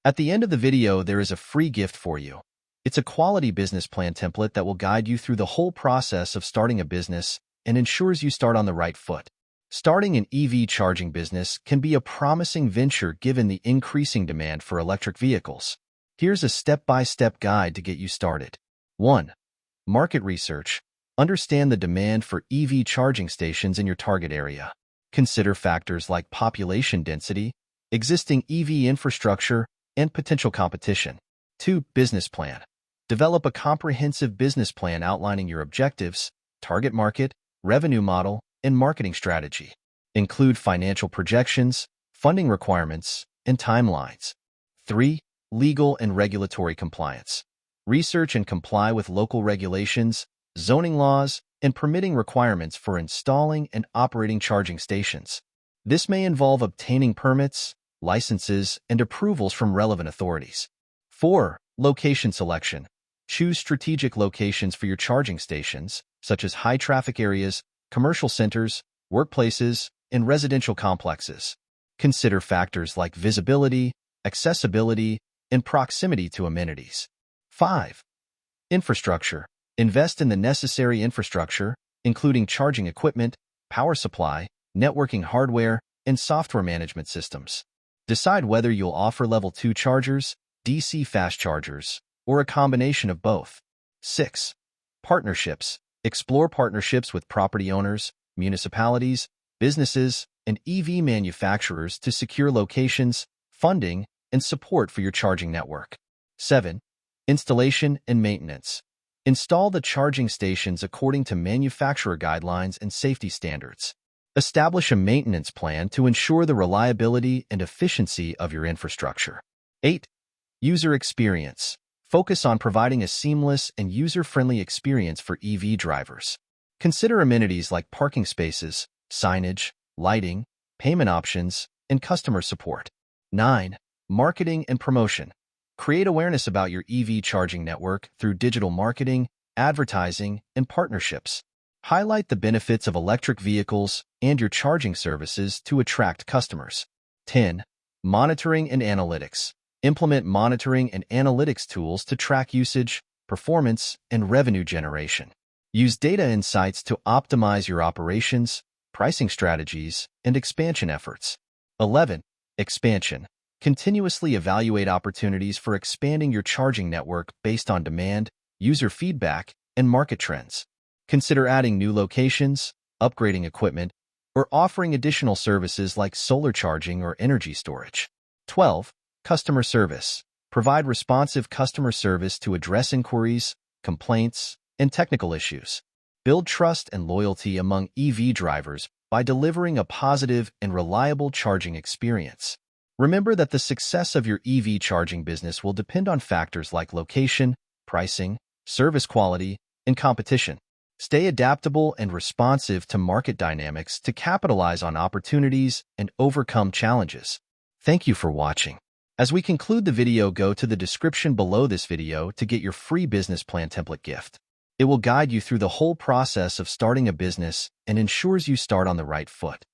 At the end of the video, there is a free gift for you. It's a quality business plan template that will guide you through the whole process of starting a business and ensures you start on the right foot. Starting an EV charging business can be a promising venture given the increasing demand for electric vehicles. Here's a step-by-step guide to get you started. 1. Market research. Understand the demand for EV charging stations in your target area. Consider factors like population density, existing EV infrastructure, and potential competition. 2. Business plan. Develop a comprehensive business plan outlining your objectives, target market, revenue model, and marketing strategy. Include financial projections, funding requirements, and timelines. 3. Legal and regulatory compliance. Research and comply with local regulations, zoning laws, and permitting requirements for installing and operating charging stations. This may involve obtaining permits, licenses, and approvals from relevant authorities. 4. Location selection. Choose strategic locations for your charging stations, such as high-traffic areas, commercial centers, workplaces, and residential complexes. Consider factors like visibility, accessibility, and proximity to amenities. 5. Infrastructure. Invest in the necessary infrastructure, including charging equipment, power supply, networking hardware, and software management systems. Decide whether you'll offer Level 2 chargers, DC fast chargers, or a combination of both. 6. Partnerships. Explore partnerships with property owners, municipalities, businesses, and EV manufacturers to secure locations, funding, and support for your charging network. 7. Installation and maintenance. Install the charging stations according to manufacturer guidelines and safety standards. Establish a maintenance plan to ensure the reliability and efficiency of your infrastructure. 8. User experience. Focus on providing a seamless and user-friendly experience for EV drivers. Consider amenities like parking spaces, signage, lighting, payment options, and customer support. 9. Marketing and promotion. Create awareness about your EV charging network through digital marketing, advertising, and partnerships. Highlight the benefits of electric vehicles and your charging services to attract customers. 10. Monitoring and analytics. Implement monitoring and analytics tools to track usage, performance, and revenue generation. Use data insights to optimize your operations, pricing strategies, and expansion efforts. 11. Expansion. Continuously evaluate opportunities for expanding your charging network based on demand, user feedback, and market trends. Consider adding new locations, upgrading equipment, or offering additional services like solar charging or energy storage. 12. Customer service. Provide responsive customer service to address inquiries, complaints, and technical issues. Build trust and loyalty among EV drivers by delivering a positive and reliable charging experience. Remember that the success of your EV charging business will depend on factors like location, pricing, service quality, and competition. Stay adaptable and responsive to market dynamics to capitalize on opportunities and overcome challenges. Thank you for watching. As we conclude the video, go to the description below this video to get your free business plan template gift. It will guide you through the whole process of starting a business and ensures you start on the right foot.